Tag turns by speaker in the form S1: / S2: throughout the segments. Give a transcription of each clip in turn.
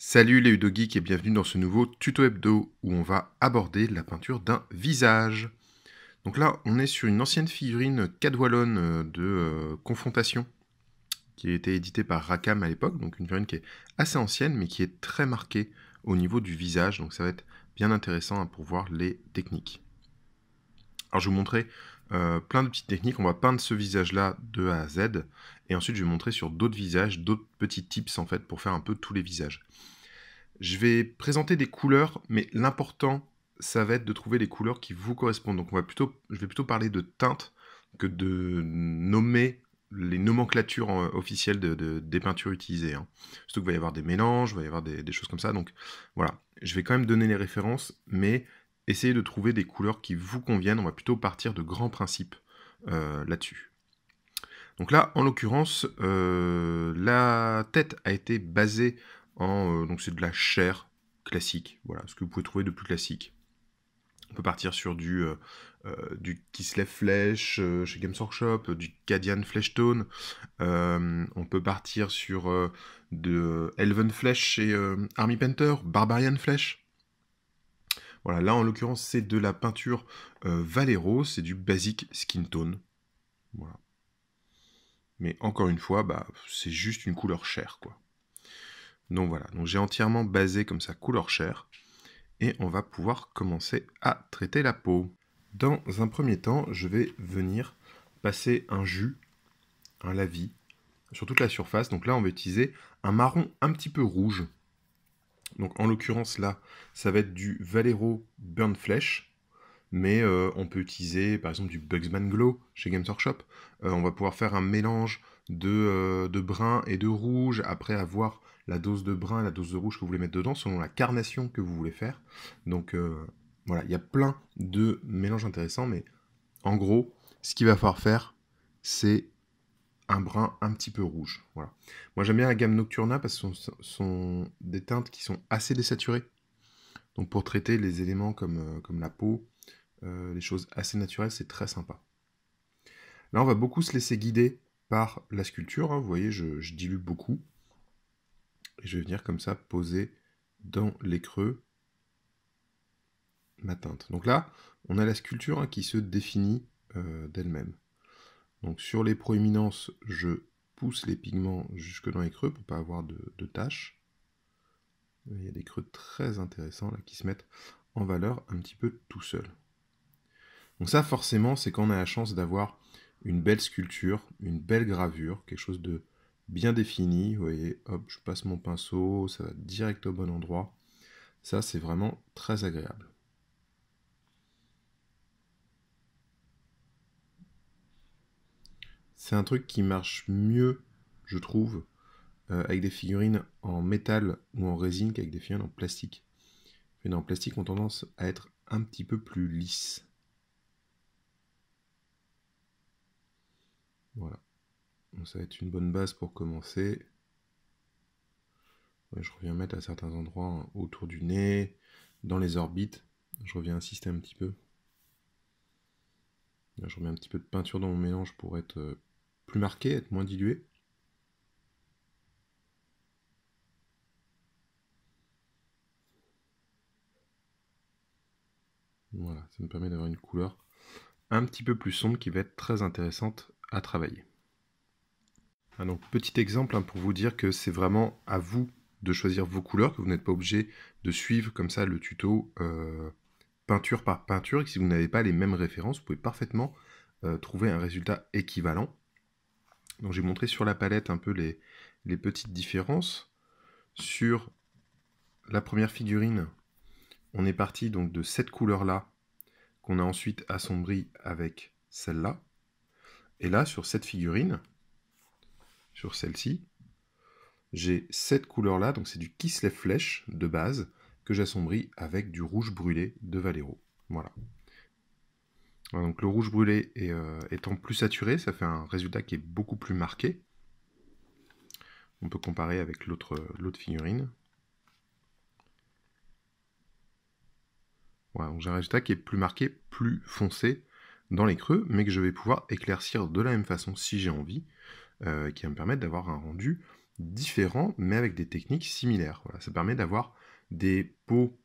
S1: Salut les Udogeeks et bienvenue dans ce nouveau tuto hebdo où on va aborder la peinture d'un visage. Donc là, on est sur une ancienne figurine cadwallon de Confrontation qui a été éditée par Rackham à l'époque, donc une figurine qui est assez ancienne mais qui est très marquée au niveau du visage, donc ça va être bien intéressant pour voir les techniques. Alors je vais vous montrer plein de petites techniques, on va peindre ce visage-là de A à Z, et ensuite je vais vous montrer sur d'autres visages, d'autres petits tips en fait pour faire un peu tous les visages. Je vais présenter des couleurs, mais l'important, ça va être de trouver les couleurs qui vous correspondent. Donc je vais plutôt parler de teintes que de nommer les nomenclatures officielles des peintures utilisées, hein. Surtout qu'il va y avoir des mélanges, il va y avoir des choses comme ça. Donc voilà, je vais quand même donner les références, mais essayez de trouver des couleurs qui vous conviennent. On va plutôt partir de grands principes là-dessus. Donc là, en l'occurrence, la tête a été basée donc c'est de la chair classique, voilà, ce que vous pouvez trouver de plus classique. On peut partir sur du Kislev Flesh chez Games Workshop, du Cadian Flesh Tone. On peut partir sur de Elven Flesh chez Army Painter, Barbarian Flesh. Voilà, là en l'occurrence c'est de la peinture Valero, c'est du Basic Skin Tone. Voilà. Mais encore une fois, c'est juste une couleur chair, quoi. Donc voilà, donc j'ai entièrement basé comme ça couleur chair, et on va pouvoir commencer à traiter la peau. Dans un premier temps, je vais venir passer un jus, un lavis, sur toute la surface. Donc là, on va utiliser un marron un petit peu rouge. Donc en l'occurrence là, ça va être du Valero Burn Flesh, mais on peut utiliser par exemple du Bugsman Glow chez Games Workshop. On va pouvoir faire un mélange de brun et de rouge, après avoir la dose de brun et la dose de rouge que vous voulez mettre dedans, selon la carnation que vous voulez faire. Donc voilà, il y a plein de mélanges intéressants, mais en gros, ce qu'il va falloir faire, c'est un brun un petit peu rouge. Voilà. Moi j'aime bien la gamme Nocturna parce que ce sont des teintes qui sont assez désaturées. Donc pour traiter les éléments comme la peau, les choses assez naturelles, c'est très sympa. Là, on va beaucoup se laisser guider par la sculpture, hein. Vous voyez, je dilue beaucoup. Et je vais venir comme ça poser dans les creux ma teinte. Donc là, on a la sculpture, hein, qui se définit d'elle-même. Donc sur les proéminences, je pousse les pigments jusque dans les creux pour ne pas avoir de taches. Il y a des creux très intéressants là, qui se mettent en valeur un petit peu tout seul. Donc ça, forcément, c'est quand on a la chance d'avoir une belle sculpture, une belle gravure, quelque chose de bien défini. Vous voyez, hop, je passe mon pinceau, ça va direct au bon endroit. Ça, c'est vraiment très agréable. C'est un truc qui marche mieux, je trouve, avec des figurines en métal ou en résine qu'avec des figurines en plastique. Les figurines en plastique ont tendance à être un petit peu plus lisses. Voilà. Donc ça va être une bonne base pour commencer. Je reviens mettre à certains endroits autour du nez, dans les orbites. Je reviens insister un petit peu. Là, je remets un petit peu de peinture dans mon mélange pour être plus marqué, être moins dilué. Voilà, ça me permet d'avoir une couleur un petit peu plus sombre qui va être très intéressante à travailler. Ah, donc petit exemple, hein, pour vous dire que c'est vraiment à vous de choisir vos couleurs, que vous n'êtes pas obligé de suivre comme ça le tuto peinture par peinture, et que si vous n'avez pas les mêmes références, vous pouvez parfaitement trouver un résultat équivalent. Donc j'ai montré sur la palette un peu les petites différences. Sur la première figurine, on est parti donc de cette couleur-là, qu'on a ensuite assombrie avec celle-là. Et là, sur cette figurine, sur celle-ci, j'ai cette couleur-là, donc c'est du Kislev Flesh de base, que j'assombris avec du rouge brûlé de Valero. Voilà. Donc le rouge brûlé étant plus saturé, ça fait un résultat qui est beaucoup plus marqué. On peut comparer avec l'autre figurine. Voilà, donc j'ai un résultat qui est plus marqué, plus foncé dans les creux, mais que je vais pouvoir éclaircir de la même façon si j'ai envie, qui va me permettre d'avoir un rendu différents, mais avec des techniques similaires. Voilà, ça permet d'avoir des peaux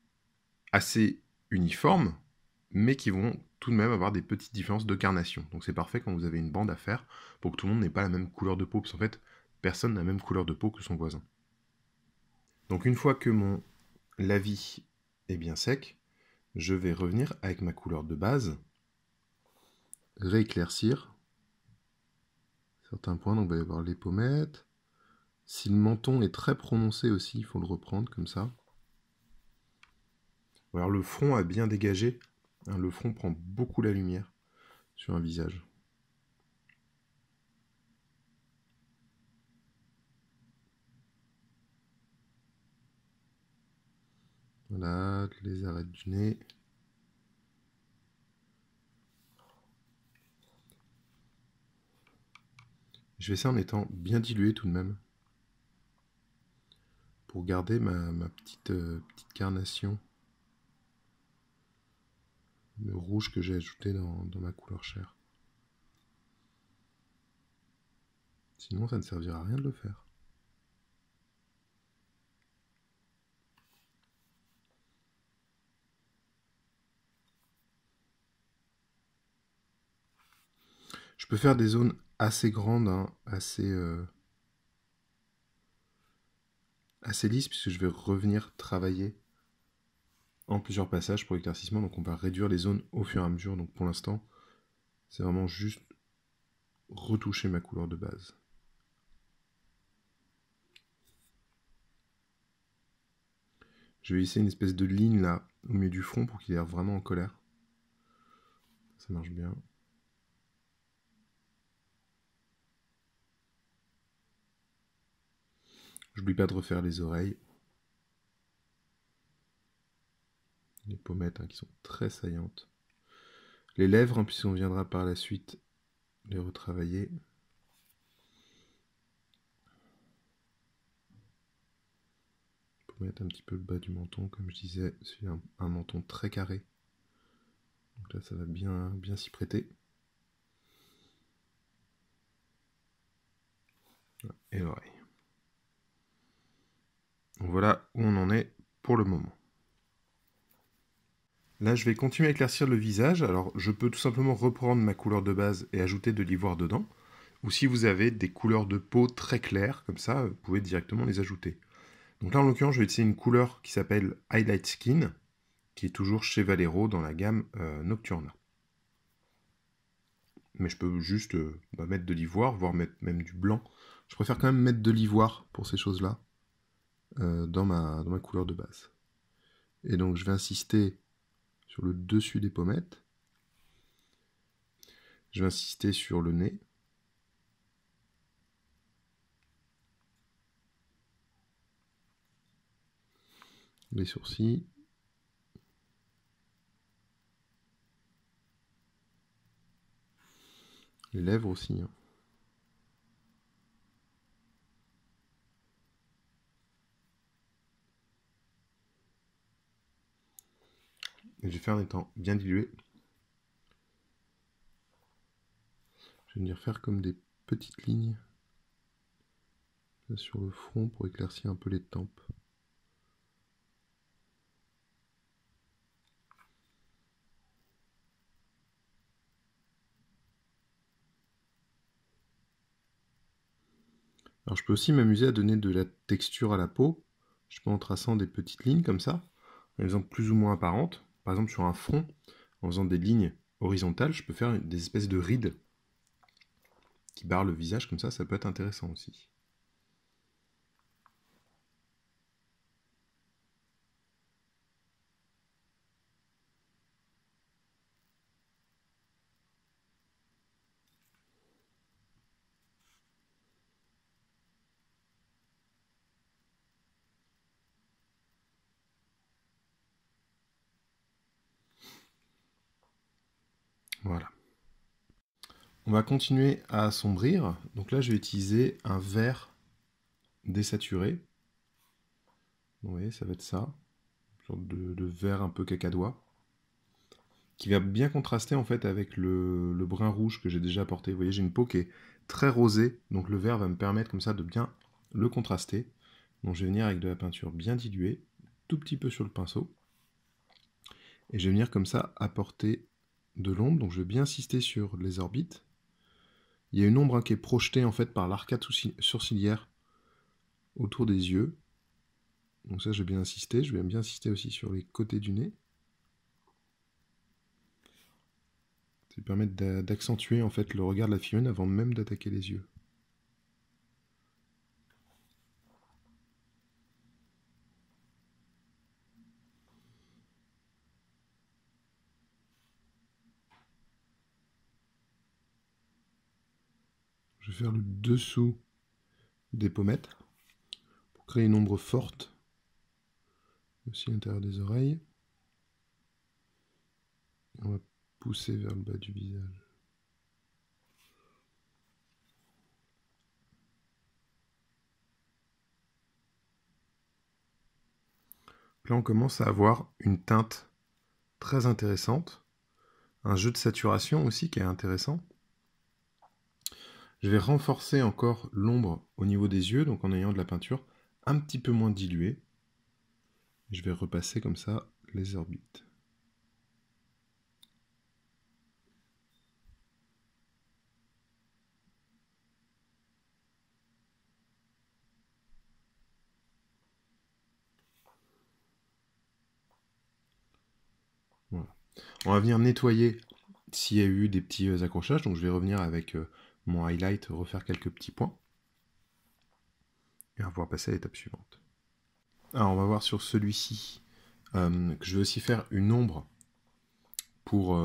S1: assez uniformes, mais qui vont tout de même avoir des petites différences de carnation. Donc c'est parfait quand vous avez une bande à faire, pour que tout le monde n'ait pas la même couleur de peau, parce qu'en fait, personne n'a la même couleur de peau que son voisin. Donc une fois que mon lavis est bien sec, je vais revenir avec ma couleur de base, rééclaircir certains points, donc il va y avoir les pommettes. Si le menton est très prononcé aussi, il faut le reprendre comme ça. Alors le front a bien dégagé, hein, le front prend beaucoup la lumière sur un visage. Voilà, les arêtes du nez. Je fais ça en étant bien dilué tout de même, pour garder ma petite carnation, le rouge que j'ai ajouté dans ma couleur chair. Sinon, ça ne servira à rien de le faire. Je peux faire des zones assez grandes, hein, assez lisses, puisque je vais revenir travailler en plusieurs passages pour l'éclaircissement. Donc on va réduire les zones au fur et à mesure. Donc pour l'instant, c'est vraiment juste retoucher ma couleur de base. Je vais laisser une espèce de ligne là au milieu du front pour qu'il ait l'air vraiment en colère. Ça marche bien. J'oublie pas de refaire les oreilles. Les pommettes, hein, qui sont très saillantes. Les lèvres, hein, puisqu'on viendra par la suite les retravailler. Mettre un petit peu le bas du menton, comme je disais, c'est un menton très carré. Donc là, ça va bien s'y prêter. Et l'oreille. Donc voilà où on en est pour le moment. Là, je vais continuer à éclaircir le visage. Alors, je peux tout simplement reprendre ma couleur de base et ajouter de l'ivoire dedans. Ou si vous avez des couleurs de peau très claires, comme ça, vous pouvez directement les ajouter. Donc là, en l'occurrence, je vais utiliser une couleur qui s'appelle Highlight Skin, qui est toujours chez Valero dans la gamme Nocturna. Mais je peux juste mettre de l'ivoire, voire mettre même du blanc. Je préfère quand même mettre de l'ivoire pour ces choses-là dans ma couleur de base. Et donc je vais insister sur le dessus des pommettes. Je vais insister sur le nez. Les sourcils. Les lèvres aussi. Hein. Et je vais faire en étant bien dilué. Je vais venir faire comme des petites lignes là, sur le front pour éclaircir un peu les tempes. Alors je peux aussi m'amuser à donner de la texture à la peau. Je peux en traçant des petites lignes comme ça, en faisant plus ou moins apparentes. Par exemple sur un front, en faisant des lignes horizontales, je peux faire des espèces de rides qui barrent le visage comme ça peut être intéressant aussi. Voilà. On va continuer à assombrir. Donc là, je vais utiliser un vert désaturé. Vous voyez, ça va être ça. Une sorte de vert un peu cacadois. Qui va bien contraster en fait avec le brun rouge que j'ai déjà apporté. Vous voyez, j'ai une peau qui est très rosée. Donc le vert va me permettre comme ça de bien le contraster. Donc je vais venir avec de la peinture bien diluée, tout petit peu sur le pinceau. Et je vais venir comme ça apporter de l'ombre. Donc je vais bien insister sur les orbites. Il y a une ombre qui est projetée en fait par l'arcade sourcilière autour des yeux. Donc ça, je vais bien insister. Je vais bien insister aussi sur les côtés du nez. Ça va permettre d'accentuer en fait le regard de la figurine avant même d'attaquer les yeux. Je vais faire le dessous des pommettes pour créer une ombre forte aussi à l'intérieur des oreilles. Et on va pousser vers le bas du visage. Là, on commence à avoir une teinte très intéressante, un jeu de saturation aussi qui est intéressant. Je vais renforcer encore l'ombre au niveau des yeux, donc en ayant de la peinture un petit peu moins diluée. Je vais repasser comme ça les orbites. Voilà. On va venir nettoyer s'il y a eu des petits accrochages, donc je vais revenir avec mon highlight, refaire quelques petits points. Et on va pouvoir passer à l'étape suivante. Alors on va voir sur celui-ci que je vais aussi faire une ombre pour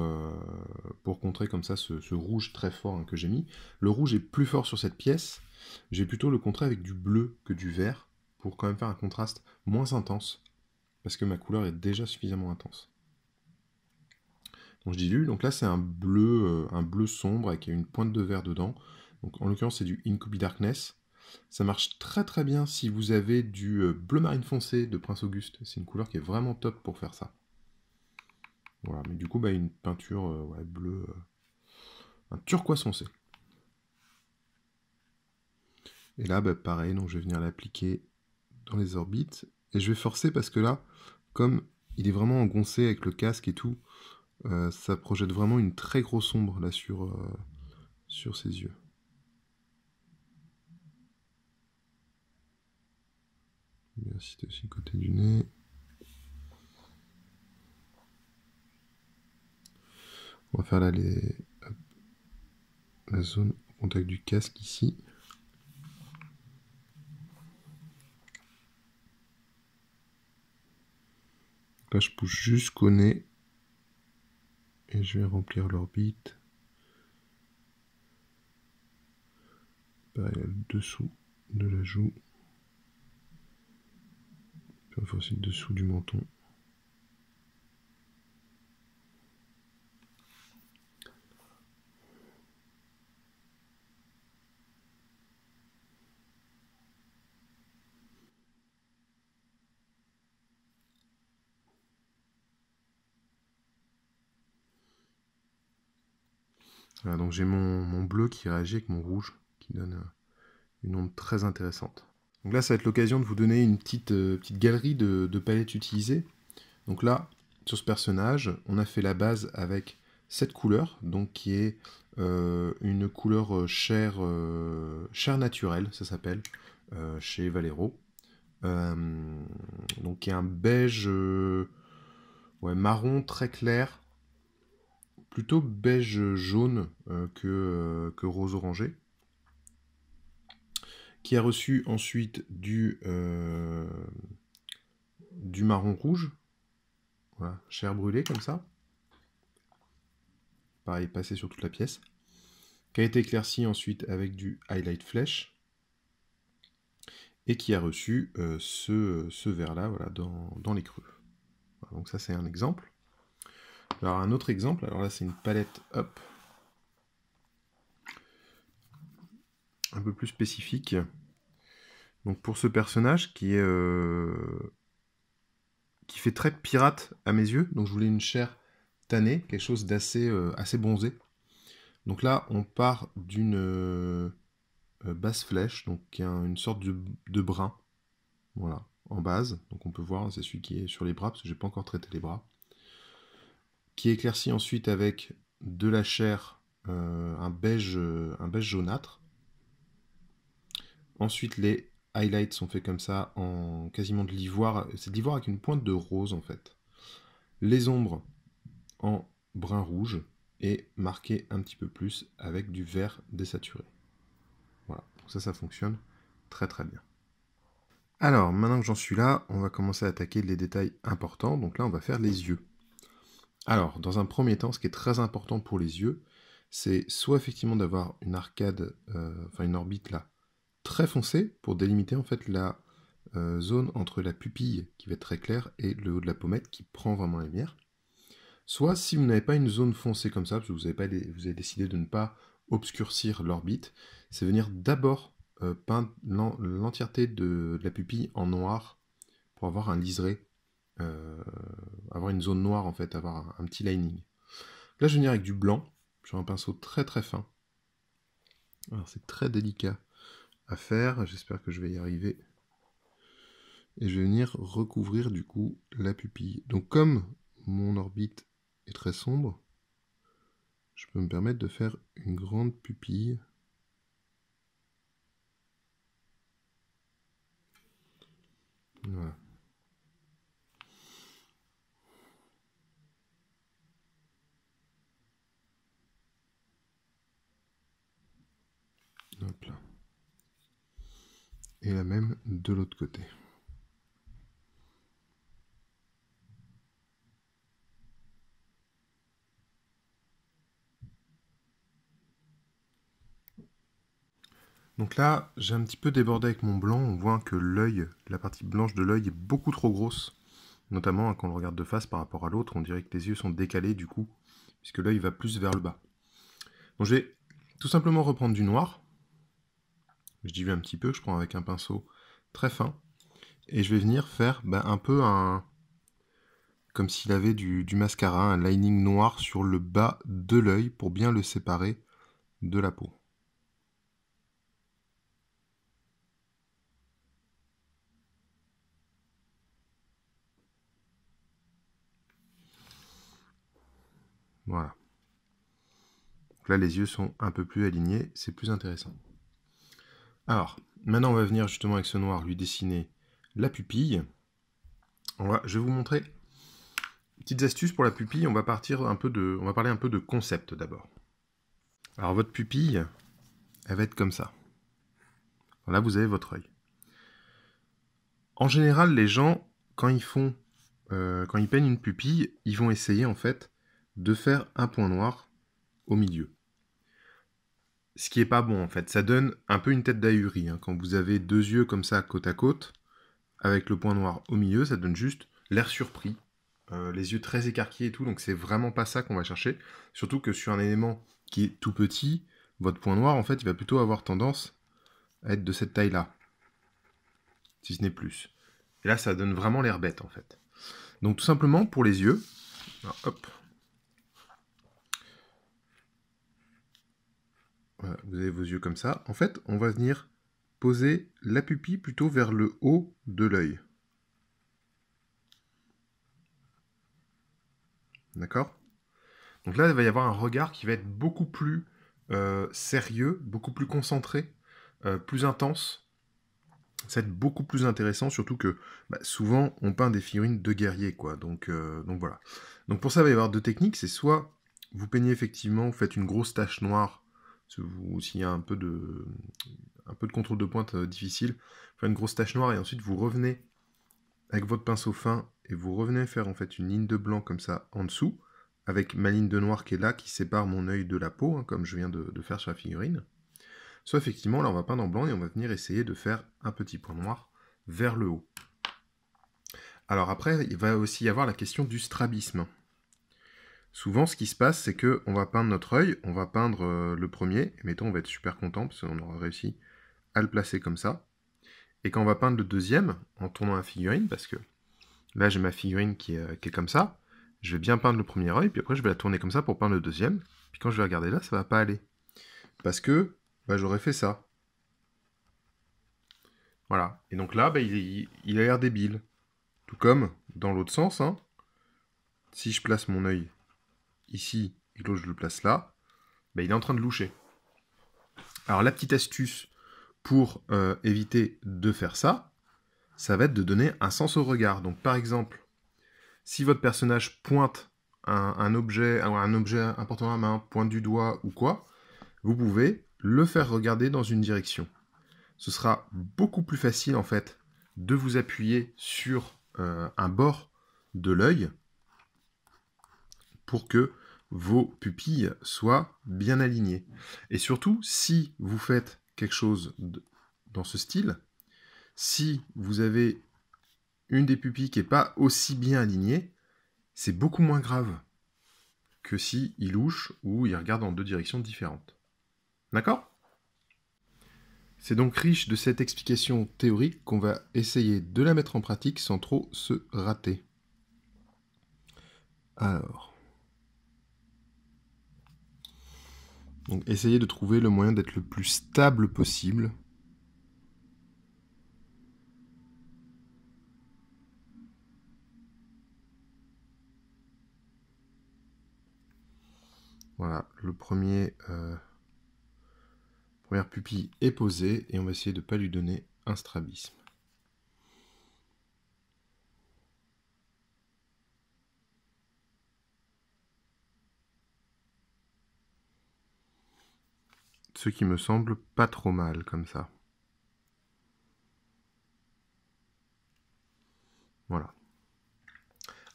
S1: contrer comme ça ce rouge très fort que j'ai mis. Le rouge est plus fort sur cette pièce, je vais plutôt le contrer avec du bleu que du vert, pour quand même faire un contraste moins intense, parce que ma couleur est déjà suffisamment intense. Donc je dilue, donc là c'est un bleu sombre avec une pointe de vert dedans, donc en l'occurrence c'est du Incubi Darkness. Ça marche très très bien si vous avez du bleu marine foncé de Prince Auguste, c'est une couleur qui est vraiment top pour faire ça. Voilà, mais du coup une peinture bleue, un turquoise foncé. Et là pareil, donc je vais venir l'appliquer dans les orbites, et je vais forcer parce que là, comme il est vraiment engoncé avec le casque et tout, ça projette vraiment une très grosse ombre là sur ses yeux. Bien citer aussi le côté du nez. On va faire là la zone au contact du casque ici. Là je pousse jusqu'au nez et je vais remplir l'orbite. Pareil, le dessous de la joue. Puis on fait aussi le dessous du menton. Voilà, donc j'ai mon bleu qui réagit avec mon rouge, qui donne une ombre très intéressante. Donc là, ça va être l'occasion de vous donner une petite galerie de palettes utilisées. Donc là, sur ce personnage, on a fait la base avec cette couleur, donc qui est une couleur chair naturelle, ça s'appelle, chez Vallejo. Donc qui est un beige marron très clair, plutôt beige jaune que rose orangé, qui a reçu ensuite du marron rouge, voilà, chair brûlée comme ça, pareil passé sur toute la pièce, qui a été éclairci ensuite avec du highlight flèche, et qui a reçu ce vert là, voilà, dans les creux. Voilà, donc ça c'est un exemple. Alors un autre exemple, alors là c'est une palette up un peu plus spécifique. Donc pour ce personnage qui fait très pirate à mes yeux, donc je voulais une chair tannée, quelque chose d'assez assez bronzé. Donc là on part d'une basse flèche, donc qui a une sorte de brun, voilà, en base. Donc on peut voir, c'est celui qui est sur les bras, parce que j'ai pas encore traité les bras. Qui est éclairci ensuite avec de la chair, un beige jaunâtre. Ensuite, les highlights sont faits comme ça, en quasiment de l'ivoire. C'est de l'ivoire avec une pointe de rose, en fait. Les ombres en brun rouge et marquées un petit peu plus avec du vert désaturé. Voilà, donc ça fonctionne très très bien. Alors, maintenant que j'en suis là, on va commencer à attaquer les détails importants. Donc là, on va faire les yeux. Alors, dans un premier temps, ce qui est très important pour les yeux, c'est soit effectivement d'avoir une arcade, enfin une orbite là, très foncée, pour délimiter en fait la zone entre la pupille, qui va être très claire, et le haut de la pommette, qui prend vraiment la lumière. Soit, si vous n'avez pas une zone foncée comme ça, parce que vous avez décidé de ne pas obscurcir l'orbite, c'est venir d'abord peindre l'entièreté de la pupille en noir, pour avoir un liseré, avoir une zone noire en fait, avoir un petit lining. Là, je vais venir avec du blanc, sur un pinceau très très fin. Alors c'est très délicat à faire, j'espère que je vais y arriver. Et je vais venir recouvrir du coup la pupille. Donc comme mon orbite est très sombre, je peux me permettre de faire une grande pupille. Voilà. Hop là. Et la même de l'autre côté. Donc là, j'ai un petit peu débordé avec mon blanc. On voit que l'œil, la partie blanche de l'œil est beaucoup trop grosse. Notamment quand on le regarde de face par rapport à l'autre, on dirait que les yeux sont décalés du coup, puisque l'œil va plus vers le bas. Donc je vais tout simplement reprendre du noir. Je dilue un petit peu, je prends avec un pinceau très fin. Et je vais venir faire un peu comme s'il avait du mascara, un lining noir sur le bas de l'œil pour bien le séparer de la peau. Voilà. Donc là, les yeux sont un peu plus alignés, c'est plus intéressant. Alors, maintenant on va venir justement avec ce noir lui dessiner la pupille. Je vais vous montrer petites astuces pour la pupille. On va parler un peu de concept d'abord. Alors votre pupille, elle va être comme ça. Là, vous avez votre œil. En général, les gens, quand ils peignent une pupille, ils vont essayer en fait de faire un point noir au milieu. Ce qui est pas bon en fait, ça donne un peu une tête d'ahuri. Quand vous avez deux yeux comme ça côte à côte, avec le point noir au milieu, ça donne juste l'air surpris, les yeux très écarquillés et tout, donc c'est vraiment pas ça qu'on va chercher. Surtout que sur un élément qui est tout petit, votre point noir en fait, il va plutôt avoir tendance à être de cette taille-là, si ce n'est plus. Et là, ça donne vraiment l'air bête en fait. Donc tout simplement pour les yeux, alors, hop. Voilà, vous avez vos yeux comme ça. En fait, on va venir poser la pupille plutôt vers le haut de l'œil. D'accord? Donc là, il va y avoir un regard qui va être beaucoup plus sérieux, beaucoup plus concentré, plus intense. Ça va être beaucoup plus intéressant, surtout que souvent, on peint des figurines de guerriers, quoi. Donc voilà. Donc pour ça, il va y avoir deux techniques. C'est soit vous peignez effectivement, vous faites une grosse tache noire, s'il y a un peu de contrôle de pointe difficile, vous faites une grosse tache noire et ensuite vous revenez avec votre pinceau fin et vous revenez faire en fait une ligne de blanc comme ça en dessous, avec ma ligne de noir qui est là, qui sépare mon œil de la peau, comme je viens de faire sur la figurine. Soit effectivement, là on va peindre en blanc et on va venir essayer de faire un petit point noir vers le haut. Alors après, il va aussi y avoir la question du strabisme. Souvent, ce qui se passe, c'est qu'on va peindre notre œil, on va peindre le premier, et mettons, on va être super content, parce qu'on aura réussi à le placer comme ça. Et quand on va peindre le deuxième, en tournant la figurine, parce que là j'ai ma figurine qui est comme ça, je vais bien peindre le premier œil, puis après je vais la tourner comme ça pour peindre le deuxième, puis quand je vais regarder là, ça va pas aller. Parce que j'aurais fait ça. Voilà. Et donc là, bah, il a l'air débile. Tout comme dans l'autre sens, hein. Si je place mon œil ici et que l'autre je le place là, bah, il est en train de loucher. Alors la petite astuce pour éviter de faire ça, ça va être de donner un sens au regard. Donc par exemple, si votre personnage pointe un objet important à la main, pointe du doigt ou quoi, vous pouvez le faire regarder dans une direction. Ce sera beaucoup plus facile en fait de vous appuyer sur un bord de l'œil pour que vos pupilles soient bien alignées. Et surtout, si vous faites quelque chose dans ce style, si vous avez une des pupilles qui n'est pas aussi bien alignée, c'est beaucoup moins grave que si il louche ou il regarde dans deux directions différentes. D'accord ? C'est donc riche de cette explication théorique qu'on va essayer de la mettre en pratique sans trop se rater. Alors, donc essayez de trouver le moyen d'être le plus stable possible. Voilà, le première pupille est posée et on va essayer de ne pas lui donner un strabisme. Ce qui me semble pas trop mal comme ça. Voilà.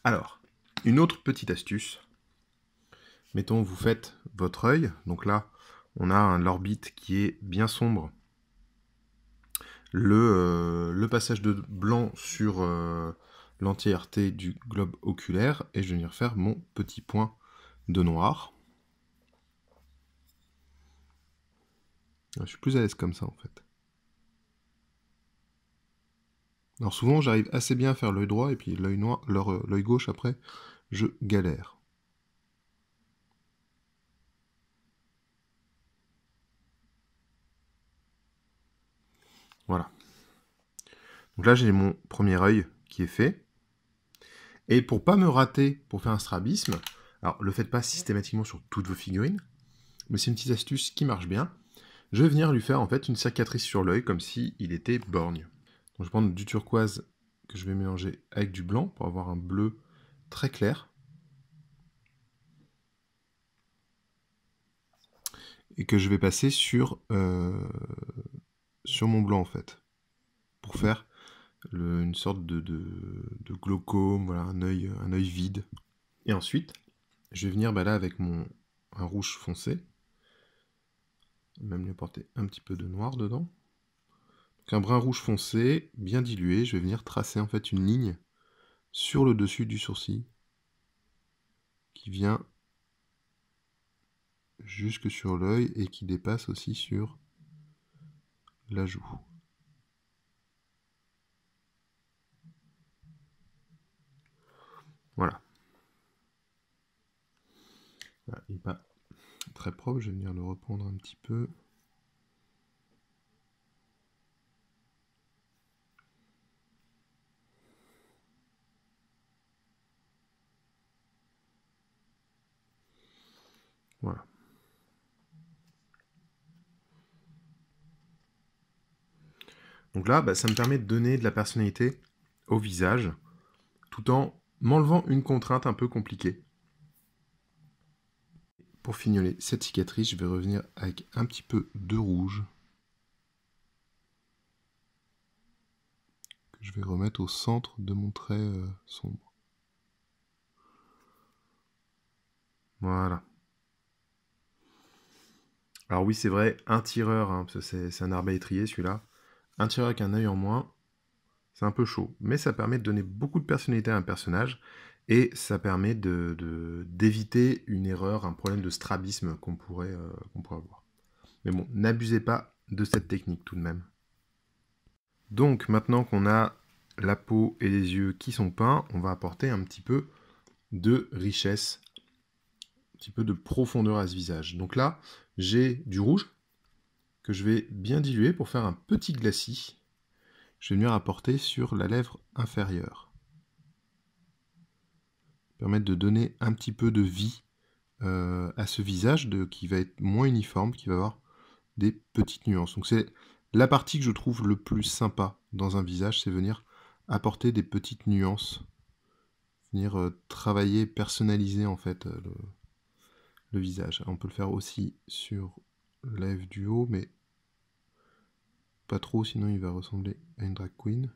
S1: Alors, une autre petite astuce. Mettons, vous faites votre œil. Donc là, on a l'orbite qui est bien sombre. Le passage de blanc sur l'entièreté du globe oculaire. Et je vais venir faire mon petit point de noir. Je suis plus à l'aise comme ça, en fait. Alors souvent, j'arrive assez bien à faire l'œil droit, et puis l'œil gauche, après, je galère. Voilà. Donc là, j'ai mon premier œil qui est fait. Et pour pas me rater, pour faire un strabisme, alors le faites pas systématiquement sur toutes vos figurines, mais c'est une petite astuce qui marche bien. Je vais venir lui faire en fait une cicatrice sur l'œil, comme s'il était borgne. Donc je vais prendre du turquoise que je vais mélanger avec du blanc pour avoir un bleu très clair. Et que je vais passer sur mon blanc en fait. Pour faire une sorte de glaucome, voilà, un œil vide. Et ensuite, je vais venir là avec un rouge foncé. Même lui apporter un petit peu de noir dedans. Donc un brun rouge foncé, bien dilué, je vais venir tracer en fait une ligne sur le dessus du sourcil qui vient jusque sur l'œil et qui dépasse aussi sur la joue. Voilà. Voilà, il n'est pas très propre, je vais venir le reprendre un petit peu. Voilà. Donc là, ça me permet de donner de la personnalité au visage, tout en m'enlevant une contrainte un peu compliquée. Pour fignoler cette cicatrice, je vais revenir avec un petit peu de rouge, que je vais remettre au centre de mon trait sombre. Voilà. Alors oui, c'est vrai, un tireur, hein, parce que c'est un arbalétrier celui-là, un tireur avec un œil en moins, c'est un peu chaud. Mais ça permet de donner beaucoup de personnalité à un personnage, et ça permet d'éviter une erreur, un problème de strabisme qu'on pourrait avoir. Mais bon, n'abusez pas de cette technique tout de même. Donc maintenant qu'on a la peau et les yeux qui sont peints, on va apporter un petit peu de richesse, un petit peu de profondeur à ce visage. Donc là, j'ai du rouge que je vais bien diluer pour faire un petit glacis. je vais venir apporter sur la lèvre inférieure. Permettre de donner un petit peu de vie à ce visage qui va être moins uniforme, qui va avoir des petites nuances. Donc c'est la partie que je trouve le plus sympa dans un visage, c'est venir apporter des petites nuances, venir travailler, personnaliser en fait le visage. On peut le faire aussi sur la lèvre du haut, mais pas trop, sinon il va ressembler à une drag queen.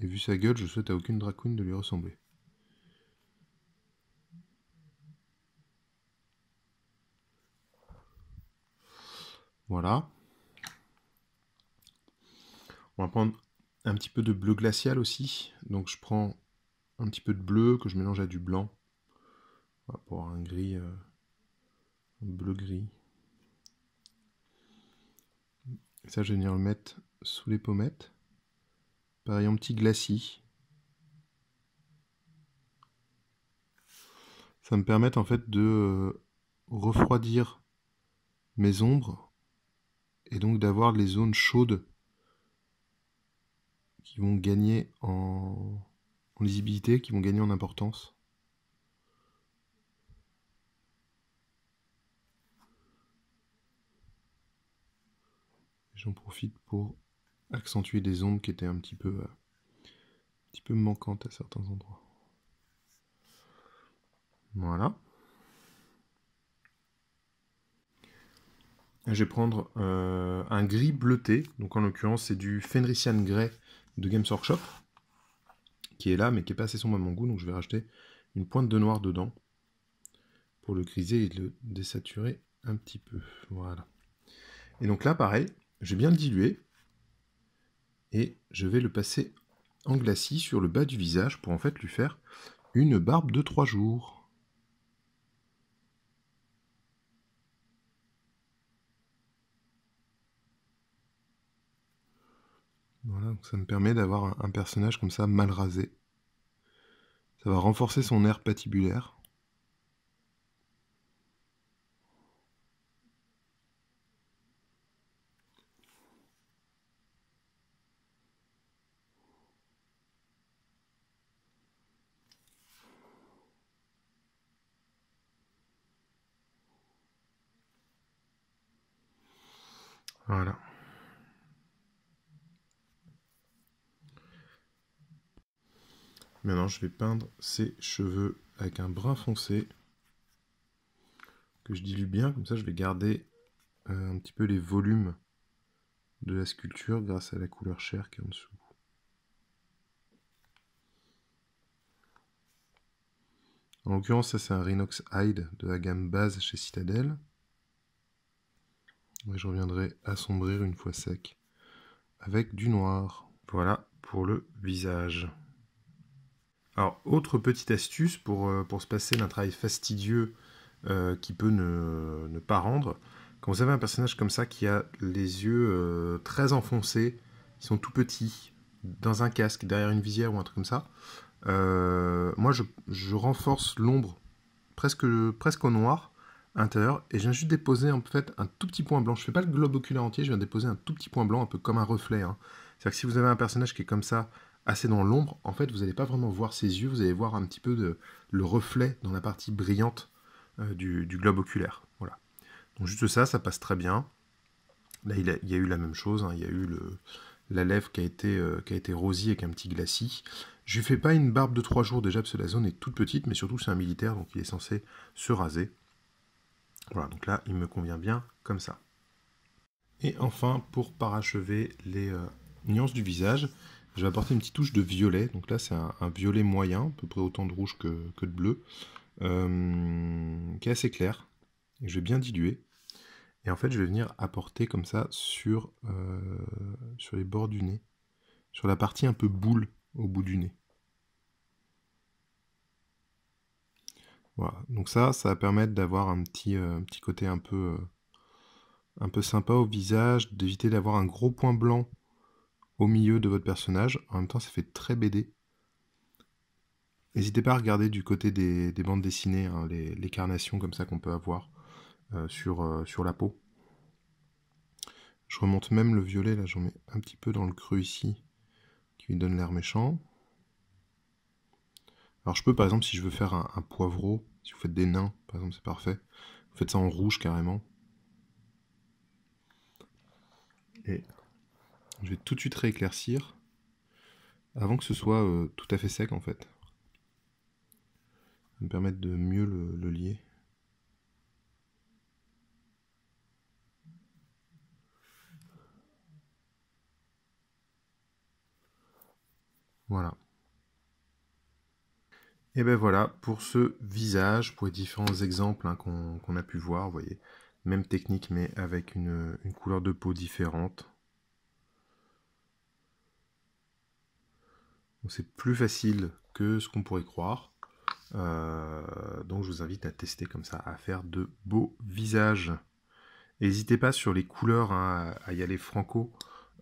S1: Et vu sa gueule, je souhaite à aucune drag queen de lui ressembler. Voilà. On va prendre un petit peu de bleu glacial aussi. Donc je prends un petit peu de bleu que je mélange à du blanc. Voilà, pour avoir un gris, un bleu-gris. Et ça, je vais venir le mettre sous les pommettes. Pareil en petit glacis. Ça me permet en fait de refroidir mes ombres et donc d'avoir les zones chaudes qui vont gagner en lisibilité, qui vont gagner en importance. J'en profite pour accentuer des ombres qui étaient un petit peu manquantes à certains endroits. Voilà. Je vais prendre un gris bleuté, donc en l'occurrence c'est du Fenrisian Grey de Games Workshop, qui est là mais qui n'est pas assez sombre à mon goût, donc je vais rajouter une pointe de noir dedans pour le griser et le désaturer un petit peu. Voilà. Et donc là pareil, je vais bien le diluer et je vais le passer en glacis sur le bas du visage pour en fait lui faire une barbe de 3 jours. Voilà, donc ça me permet d'avoir un personnage comme ça mal rasé. Ça va renforcer son air patibulaire. Voilà. Maintenant, je vais peindre ses cheveux avec un brun foncé que je dilue bien. Comme ça, je vais garder un petit peu les volumes de la sculpture grâce à la couleur chair qui est en dessous. En l'occurrence, ça c'est un Rhinox Hide de la gamme base chez Citadel. Et je reviendrai assombrir une fois sec avec du noir. Voilà pour le visage. Alors, autre petite astuce pour se passer d'un travail fastidieux qui peut ne pas rendre. Quand vous avez un personnage comme ça qui a les yeux très enfoncés, qui sont tout petits, dans un casque, derrière une visière ou un truc comme ça, moi je renforce l'ombre presque au noir à l'intérieur et je viens juste déposer en fait un tout petit point blanc. Je ne fais pas le globe oculaire entier, je viens déposer un tout petit point blanc, un peu comme un reflet. Hein. C'est-à-dire que si vous avez un personnage qui est comme ça, assez dans l'ombre, en fait vous n'allez pas vraiment voir ses yeux, vous allez voir un petit peu le reflet dans la partie brillante du globe oculaire. Voilà. Donc juste ça, ça passe très bien. Là il y a eu la même chose, hein. Il y a eu la lèvre qui a été rosée avec un petit glacis. Je lui fais pas une barbe de 3 jours déjà parce que la zone est toute petite, mais surtout c'est un militaire donc il est censé se raser. Voilà, donc là il me convient bien comme ça. Et enfin, pour parachever les nuances du visage, je vais apporter une petite touche de violet. Donc là c'est un violet moyen, à peu près autant de rouge que de bleu, qui est assez clair. Et je vais bien diluer. Et en fait, je vais venir apporter comme ça sur les bords du nez, sur la partie un peu boule au bout du nez. Voilà, donc ça va permettre d'avoir un petit côté un peu sympa au visage, d'éviter d'avoir un gros point blanc au milieu de votre personnage. En même temps, ça fait très BD. N'hésitez pas à regarder du côté des bandes dessinées, hein, les carnations comme ça qu'on peut avoir sur la peau. Je remonte même le violet, là j'en mets un petit peu dans le creux ici, qui lui donne l'air méchant. Alors je peux par exemple, si je veux faire un poivreau, si vous faites des nains, par exemple c'est parfait, vous faites ça en rouge carrément. Et je vais tout de suite rééclaircir, avant que ce soit tout à fait sec en fait. Ça va me permettre de mieux le lier. Voilà. Et ben voilà, pour ce visage, pour les différents exemples hein, qu'on a pu voir, vous voyez, même technique mais avec une couleur de peau différente. C'est plus facile que ce qu'on pourrait croire. Donc je vous invite à tester comme ça, à faire de beaux visages. N'hésitez pas sur les couleurs hein, à y aller franco,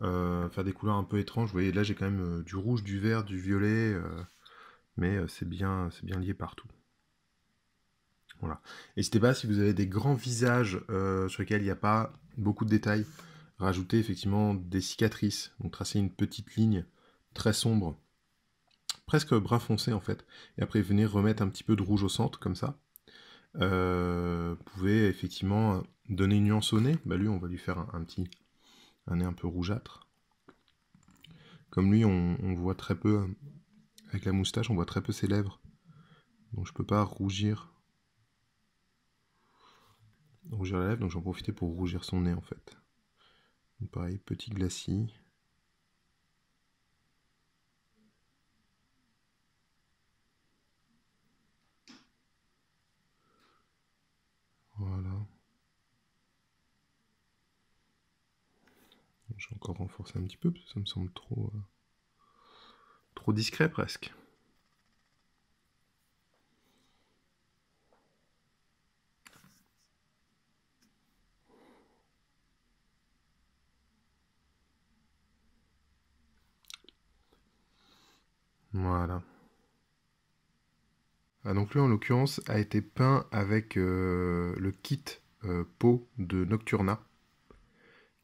S1: faire des couleurs un peu étranges. Vous voyez, là j'ai quand même du rouge, du vert, du violet, mais c'est bien lié partout. Voilà. N'hésitez pas, si vous avez des grands visages sur lesquels il n'y a pas beaucoup de détails, rajoutez effectivement des cicatrices. Donc tracez une petite ligne très sombre, presque brun foncé en fait. Et après venez remettre un petit peu de rouge au centre, comme ça. Vous pouvez effectivement donner une nuance au nez. Bah lui, on va lui faire un nez un peu rougeâtre. Comme lui, on voit très peu, avec la moustache, on voit très peu ses lèvres. Donc je peux pas rougir la lèvre, donc j'en profite pour rougir son nez en fait. Donc pareil, petit glacis. Voilà. Je vais encore renforcer un petit peu, parce que ça me semble trop discret presque. Voilà. Ah, donc lui, en l'occurrence, a été peint avec le kit peau de Nocturna,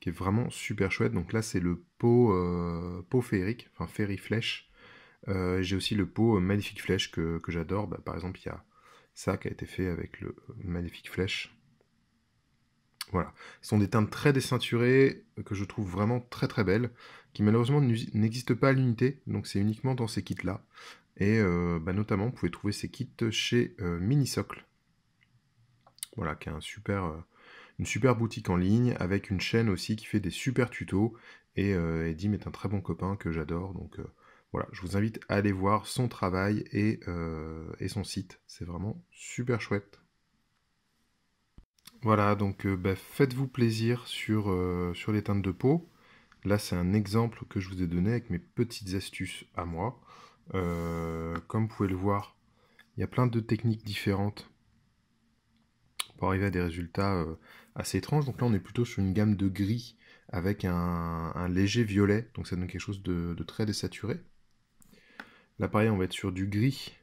S1: qui est vraiment super chouette. Donc là, c'est le pot féerique, enfin Fairy Flèche. J'ai aussi le pot Maléfique Flèche que j'adore. Bah, par exemple, il y a ça qui a été fait avec le Maléfique Flèche. Voilà. Ce sont des teintes très déceinturées que je trouve vraiment très très belles, qui malheureusement n'existent pas à l'unité, donc c'est uniquement dans ces kits-là. Et bah, notamment, vous pouvez trouver ces kits chez Minisocle. Voilà, qui est une super boutique en ligne, avec une chaîne aussi qui fait des super tutos. Et Edim est un très bon copain que j'adore, donc voilà, je vous invite à aller voir son travail et son site. C'est vraiment super chouette. Voilà, donc bah, faites-vous plaisir sur les teintes de peau. Là, c'est un exemple que je vous ai donné avec mes petites astuces à moi. Comme vous pouvez le voir, il y a plein de techniques différentes pour arriver à des résultats assez étranges. Donc là, on est plutôt sur une gamme de gris avec un léger violet, donc ça donne quelque chose de très désaturé. Là, pareil, on va être sur du gris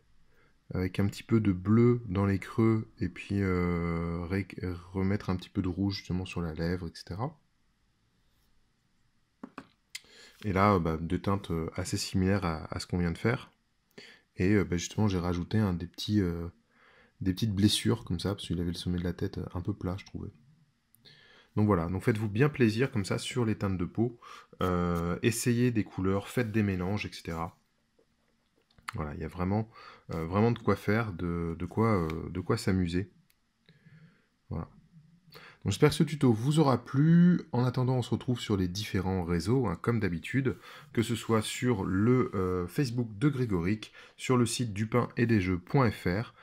S1: avec un petit peu de bleu dans les creux, et puis remettre un petit peu de rouge justement sur la lèvre, etc. Et là, bah, deux teintes assez similaires à ce qu'on vient de faire. Et bah, justement, j'ai rajouté des petites blessures comme ça, parce qu'il avait le sommet de la tête un peu plat, je trouvais. Donc voilà, donc faites-vous bien plaisir comme ça sur les teintes de peau. Essayez des couleurs, faites des mélanges, etc. Voilà, il y a vraiment de quoi faire, de quoi s'amuser. Voilà. Donc j'espère que ce tuto vous aura plu. En attendant, on se retrouve sur les différents réseaux, hein, comme d'habitude, que ce soit sur le Facebook de Grégoric, sur le site dupainetdesjeux.fr,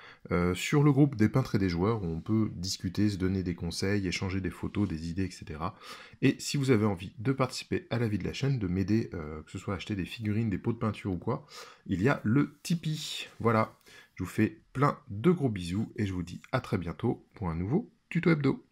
S1: sur le groupe des peintres et des joueurs, où on peut discuter, se donner des conseils, échanger des photos, des idées, etc. Et si vous avez envie de participer à la vie de la chaîne, de m'aider, que ce soit à acheter des figurines, des pots de peinture ou quoi, il y a le Tipeee. Voilà, je vous fais plein de gros bisous, et je vous dis à très bientôt pour un nouveau tuto hebdo.